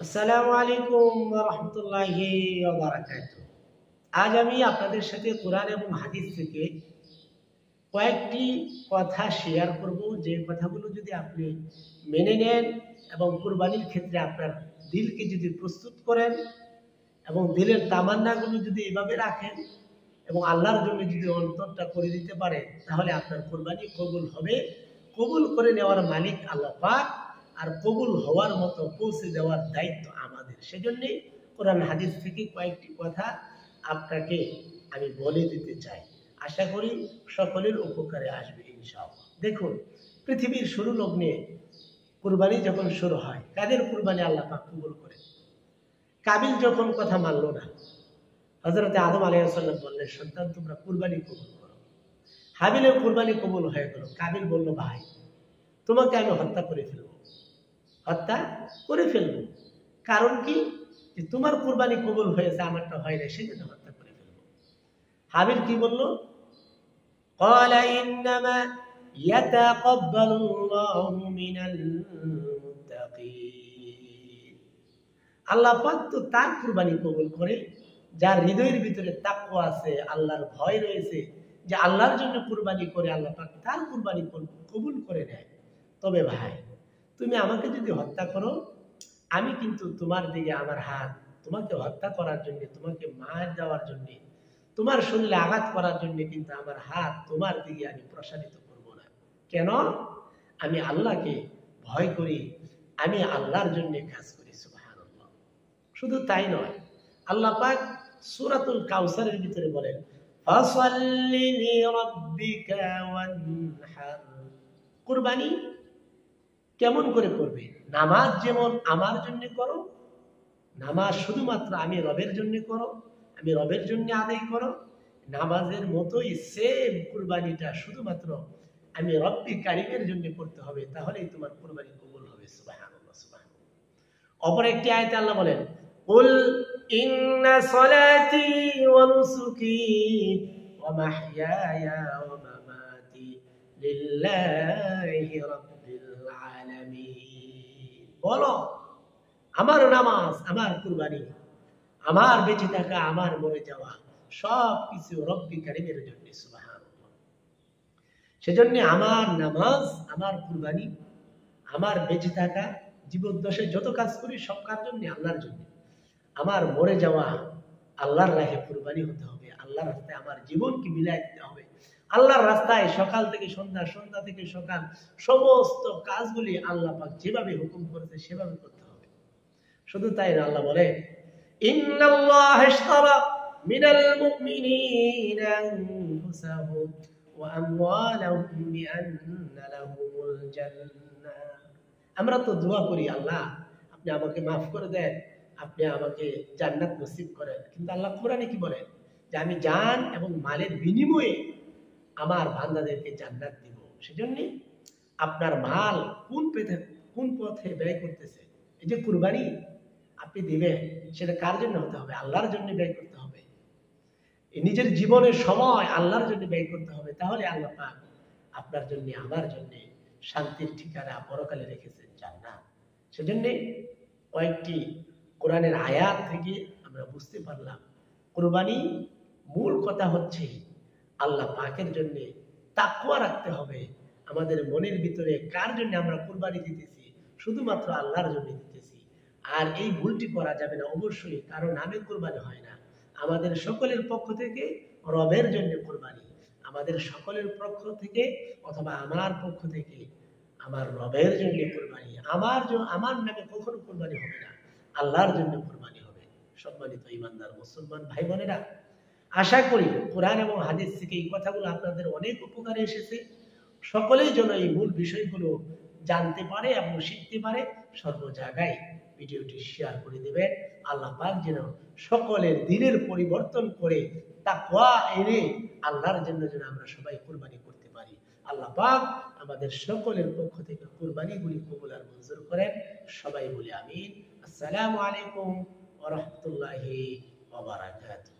আসসালামু আলাইকুম ওয়া রাহমাতুল্লাহি ওয়া বারাকাতুহু। আজ আমি আপনাদের সাথে কোরআন এবং হাদিস থেকে কয়েকটি কথা শেয়ার করব, যে কথাগুলো যদি আপনি মেনে নেন এবং কুরবানির ক্ষেত্রে আপনার দিলকে যদি প্রস্তুত করেন এবং দিলের তামান্নাগুলো যদি এভাবে রাখেন এবং আল্লাহর জন্য যদি অন্তরটা করে দিতে পারেন, তাহলে আপনার কুরবানি কবুল হবে। কবুল করে নেওয়ার মালিক আল্লাহ পাক, আর কবুল হওয়ার মতো পৌঁছে দেওয়ার দায়িত্ব আমাদের। সেজন্যই কোরআন হাদিস থেকে কয়েকটি কথা আপনাকে আমি বলে দিতে চাই, আশা করি সকলের উপকারে আসবে ইনশাআল্লাহ। দেখুন, পৃথিবীর শুরু লগ্নে কুরবানি যখন শুরু হয়, কাদের কুরবানি আল্লাহ পাক কবুল করে? কাবিল যখন কথা মানল না, হযরত আদম আলাইহিস সালাম বললেন, সন্তান তোমরা কুরবানি কবুল করো। হাবিলের কুরবানি কবুল হয়ে গেল। কাবিল বলল, ভাই তোমাকে আমি হত্যা করে ফেলবো, হত্যা করে ফেলবো। কারণ কি? যে তোমার কুরবানি কবুল হয়েছে, আমারটা হয় না, সেজন্য হত্যা করে ফেলবো। হাবিল কি বলল? قال إنما يتقبل الله من المتقين। আল্লাহ পাক তো তার কুরবানি কবুল করে যার হৃদয়ের ভিতরে তাকওয়া আছে, আল্লাহর ভয় রয়েছে, যে আল্লাহর জন্য কুরবানি করে আল্লাহ পাক তার কুরবানি কবুল করে নেয়। তবে ভাই, তুমি আমাকে যদি হত্যা করো, আমি কিন্তু তোমার দিকে আমার হাত, তোমাকে হত্যা করার জন্য, তোমাকে মার দেওয়ার জন্য, তোমার শরীরে আঘাত করার জন্য কিন্তু আমার হাত তোমার দিকে আমি প্রসারিত করব না। কেন? আমি আল্লাহকে ভয় করি, আমি আল্লাহর জন্য কাজ করি। সুবহানাল্লাহ। শুধু তাই নয়, আল্লাহ পাক সূরাতুল কাউসারের ভিতরে বলেন, ফাসাল্লি লিরাব্বিকা ওয়ানহার। কুরবানি কেমন করে করবে? নামাজ যেমন আমার জন্য করো, নামাজ শুধুমাত্র আমি রবের জন্য করো, আমি রবের জন্য আদায় করো, নামাজের মতোই সেম কুরবানিটা শুধুমাত্র আমি রব্বি কারিমের জন্য করতে হবে, তাহলেই তোমার কুরবানি কবুল হবে। সুবহানাল্লাহ, সুবহানাল্লাহ। অপর একটি আয়াতে আল্লাহ বলেন, কুল ইন্না সলাতি ওয়া নুসুকি ওয়া মাহইয়ায়া ওয়া মামাতি লিল্লাহি রাব্বিল আলামিন। বলো, আমার নামাজ, আমার কুরবানি, আমার বেঁচে থাকা, আমার মরে যাওয়া, সব কিছু রব্বি কারিমের জন্য। সুবহানাল্লাহ। সেজন্য আমার নামাজ, আমার কুরবানি, আমার বেঁচে থাকা, জীবদ্দশায় যত কাজ করি সব কার জন্য? আল্লাহর জন্য। আমার মরে যাওয়া আল্লাহর রাহে কুরবানি হতে হবে। আল্লাহর রাস্তায় আমার জীবনকে মিলাই দিতে হবে। আল্লাহর রাস্তায় সকাল থেকে সন্ধ্যা, সন্ধ্যা থেকে সকাল, সমস্ত কাজগুলি আল্লাহ পাক যেভাবে হুকুম করেছে সেভাবে করতে হবে। শুধু তাই না, আল্লাহ বলে, ইন্নাল্লাহ ইশতারা মিনাল মুমিনিনা আনফুসাহুম ওয়া আমওয়ালাহুম বিআন্না লাহুমুল জান্নাহ। আমরা তো দোয়া করি, আল্লাহ আপনি আমাকে মাফ করে দেন, আপনি আমাকে জান্নাত নসিব করেন। কিন্তু আল্লাহ কোরআনে কি বলেন? যে আমি জান এবং মালের বিনিময়ে আমার বান্দাদেরকে জান্নাত দিব। সেজন্য আপনার মাল কোন পথে ব্যয় করতেছে? এই যে কুরবানি আপনি দিবেন, সেটা কার জন্য হতে হবে? আল্লাহর জন্য ব্যয় করতে হবে। নিজের জীবনের সময় আল্লাহর জন্য ব্যয় করতে হবে। তাহলে আল্লাহ পাক আপনার জন্য, আমার জন্য শান্তির ঠিকানা পরকালে রেখেছেন, জান্নাত। সেজন্য কয়েকটি কোরআনের আয়াত থেকে আমরা বুঝতে পারলাম, কুরবানি মূল কথা হচ্ছে আল্লাহ পাকের জন্য তাকওয়া রাখতে হবে। আমাদের মনের ভিতরে কার জন্য আমরা কুরবানি দিতেছি? শুধুমাত্র আল্লাহর জন্য দিতেছি। আর এই ভুলটি করা যাবে না। অবশ্যই কারো নামে কুরবানি হয় না, আমাদের সকলের পক্ষ থেকে রবের জন্য কুরবানি। আমাদের সকলের পক্ষ থেকে অথবা আমার পক্ষ থেকে আমার রবের জন্য কুরবানি। আমার নামে কখনো কুরবানি হবে না, আল্লাহর জন্য কুরবানি হবে। সম্মানিত ঈমানদার মুসলমান ভাই বোনেরা, আশা করি কোরআন এবং হাদিস থেকে এই কথাগুলো আপনাদের অনেক উপকারে এসেছে। সকলেই যেন এই মূল বিষয়গুলো জানতে পারে এবং শিখতে পারে। সর্ব জায়গায় ভিডিওটি শেয়ার করে দেবেন। আল্লাহ পাক যেন সকলের দিনের পরিবর্তন করে তাকওয়া এনে আল্লাহর জন্য যেন আমরা সবাই কুরবানি করতে পারি। আল্লাহ পাক আমাদের সকলের পক্ষ থেকে কুরবানিগুলি কবুল আর মঞ্জুর করেন। সবাই বলি আমিন। আসসালামু আলাইকুম ওয়া রাহমাতুল্লাহি ওয়া বারাকাতুহু।